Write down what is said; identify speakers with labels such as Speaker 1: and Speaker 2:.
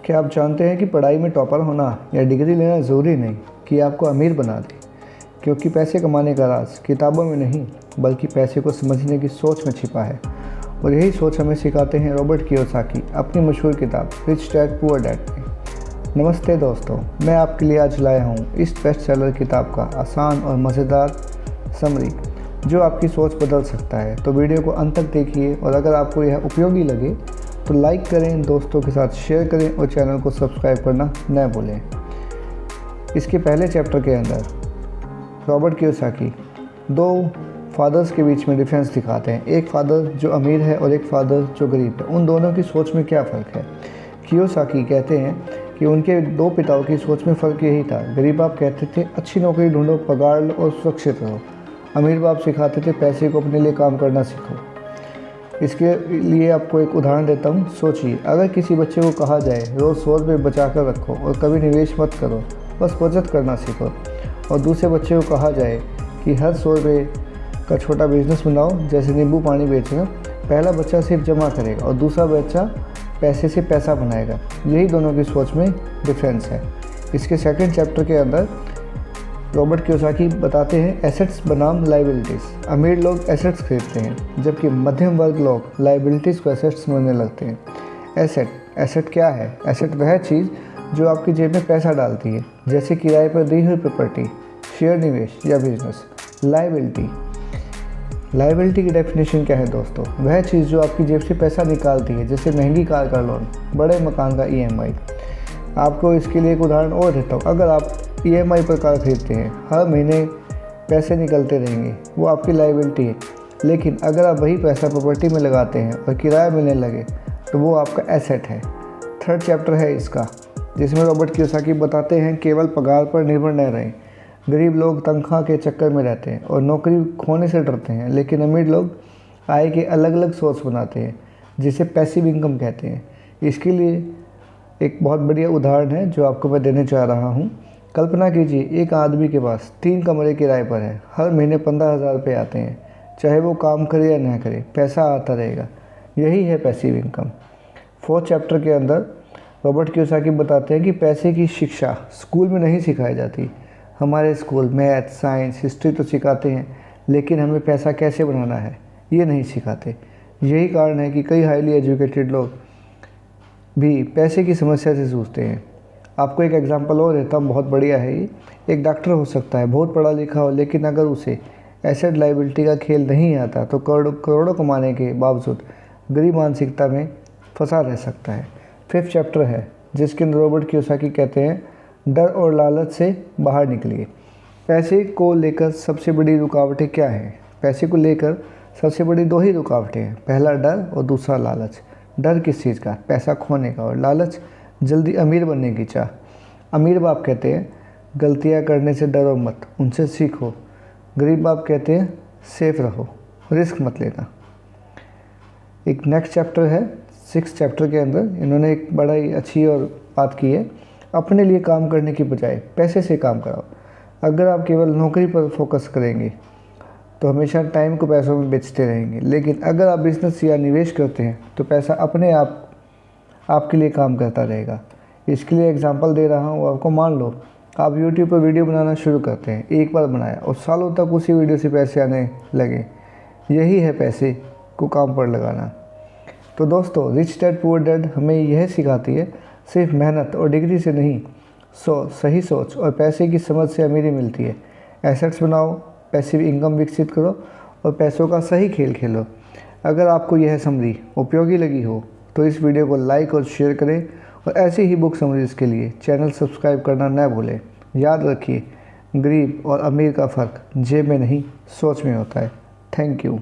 Speaker 1: क्या आप जानते हैं कि पढ़ाई में टॉपर होना या डिग्री लेना ज़रूरी नहीं कि आपको अमीर बना दे, क्योंकि पैसे कमाने का राज किताबों में नहीं बल्कि पैसे को समझने की सोच में छिपा है। और यही सोच हमें सिखाते हैं रॉबर्ट कियोसाकी अपनी मशहूर किताब रिच डैड पुअर डैड में। नमस्ते दोस्तों, मैं आपके लिए आज लाया हूँ इस बेस्ट सेलर किताब का आसान और मज़ेदार समरी जो आपकी सोच बदल सकता है। तो वीडियो को अंत तक देखिए और अगर आपको यह उपयोगी लगे तो लाइक करें, दोस्तों के साथ शेयर करें और चैनल को सब्सक्राइब करना न भूलें। इसके पहले चैप्टर के अंदर रॉबर्ट कियोसाकी दो फादर्स के बीच में डिफरेंस दिखाते हैं। एक फादर जो अमीर है और एक फादर जो गरीब है। उन दोनों की सोच में क्या फ़र्क है। कियोसाकी कहते हैं कि उनके दो पिताओं की सोच में फ़र्क यही था। गरीब बाप कहते थे अच्छी नौकरी ढूंढो, पगार लो और सुरक्षित रहो। अमीर बाप सिखाते थे पैसे को अपने लिए काम करना सीखो। इसके लिए आपको एक उदाहरण देता हूँ। सोचिए, अगर किसी बच्चे को कहा जाए रोज़ 100 रुपये बचा कर रखो और कभी निवेश मत करो, बस बचत करना सीखो, और दूसरे बच्चे को कहा जाए कि हर 100 रुपये का छोटा बिजनेस बनाओ जैसे नींबू पानी बेचना, पहला बच्चा सिर्फ जमा करेगा और दूसरा बच्चा पैसे से पैसा बनाएगा। यही दोनों की सोच में डिफरेंस है। इसके सेकंड चैप्टर के अंदर रॉबर्ट कियोसाकी बताते हैं एसेट्स बनाम लाइबिलिटीज़। अमीर लोग एसेट्स खरीदते हैं जबकि मध्यम वर्ग लोग लाइबिलिटीज़ को एसेट्स समझने लगते हैं। एसेट क्या है? एसेट वह चीज़ जो आपकी जेब में पैसा डालती है, जैसे किराए पर दी हुई प्रॉपर्टी, शेयर निवेश या बिजनेस। लाइबिलिटी की डेफिनेशन क्या है दोस्तों? वह चीज़ जो आपकी जेब से पैसा निकालती है, जैसे महंगी कार का लोन, बड़े मकान का EMI। आपको इसके लिए एक उदाहरण और देता हूँ। अगर आप EMI पर कार खरीदते हैं, हर महीने पैसे निकलते रहेंगे, वो आपकी लाइबिलिटी है। लेकिन अगर आप वही पैसा प्रॉपर्टी में लगाते हैं और किराया मिलने लगे तो वो आपका एसेट है। थर्ड चैप्टर है इसका, जिसमें रॉबर्ट कियोसाकी बताते हैं केवल पगार पर निर्भर न रहें। गरीब लोग तनख्वाह के चक्कर में रहते हैं और नौकरी खोने से डरते हैं, लेकिन अमीर लोग आय के अलग अलग सोर्स बनाते हैं जिसे पैसिव इनकम कहते हैं। इसके लिए एक बहुत बढ़िया उदाहरण है जो आपको मैं देने जा रहा हूँ। कल्पना कीजिए, एक आदमी के पास 3 कमरे किराए पर है, हर महीने 15,000 रुपये आते हैं। चाहे वो काम करे या ना करे, पैसा आता रहेगा। यही है पैसिव इनकम। फोर्थ चैप्टर के अंदर रॉबर्ट कियोसाकी बताते हैं कि पैसे की शिक्षा स्कूल में नहीं सिखाई जाती। हमारे स्कूल मैथ, साइंस, हिस्ट्री तो सिखाते हैं, लेकिन हमें पैसा कैसे बनाना है ये नहीं सिखाते। यही कारण है कि कई हाईली एजुकेटेड लोग भी पैसे की समस्या से जूझते हैं। आपको एक एग्जांपल और देता हूँ, बहुत बढ़िया है ये। एक डॉक्टर हो सकता है, बहुत पढ़ा लिखा हो, लेकिन अगर उसे एसेट लाइबिलिटी का खेल नहीं आता तो करोड़ों कमाने के बावजूद गरीब मानसिकता में फंसा रह सकता है। फिफ्थ चैप्टर है जिसके अंदर रॉबर्ट कियोसाकी कहते हैं डर और लालच से बाहर निकलिए। पैसे को लेकर सबसे बड़ी रुकावटें क्या हैं? पैसे को लेकर सबसे बड़ी 2 ही रुकावटें हैं। पहला डर और दूसरा लालच। डर किस चीज़ का? पैसा खोने का। और लालच जल्दी अमीर बनने की चाह। अमीर बाप कहते हैं गलतियां करने से डरो मत, उनसे सीखो। गरीब बाप कहते हैं सेफ रहो, रिस्क मत लेना। एक नेक्स्ट चैप्टर है, 6th चैप्टर के अंदर इन्होंने एक बड़ा ही अच्छी और बात की है, अपने लिए काम करने की बजाय पैसे से काम कराओ। अगर आप केवल नौकरी पर फोकस करेंगे तो हमेशा टाइम को पैसों में बेचते रहेंगे, लेकिन अगर आप बिजनेस या निवेश करते हैं तो पैसा अपने आप आपके लिए काम करता रहेगा। इसके लिए एग्जांपल दे रहा हूँ आपको। मान लो आप YouTube पर वीडियो बनाना शुरू करते हैं, एक बार बनाया और सालों तक उसी वीडियो से पैसे आने लगे। यही है पैसे को काम पर लगाना। तो दोस्तों, रिच डैड पुअर डैड हमें यह सिखाती है सिर्फ मेहनत और डिग्री से नहीं, सही सोच और पैसे की समझ से अमीरी मिलती है। एसेट्स बनाओ, पैसिव इनकम विकसित करो और पैसों का सही खेल खेलो। अगर आपको यह समरी उपयोगी लगी हो तो इस वीडियो को लाइक और शेयर करें, और ऐसी ही बुक समरीज़ के लिए चैनल सब्सक्राइब करना न भूलें। याद रखिए, गरीब और अमीर का फ़र्क जेब में नहीं सोच में होता है। Thank you.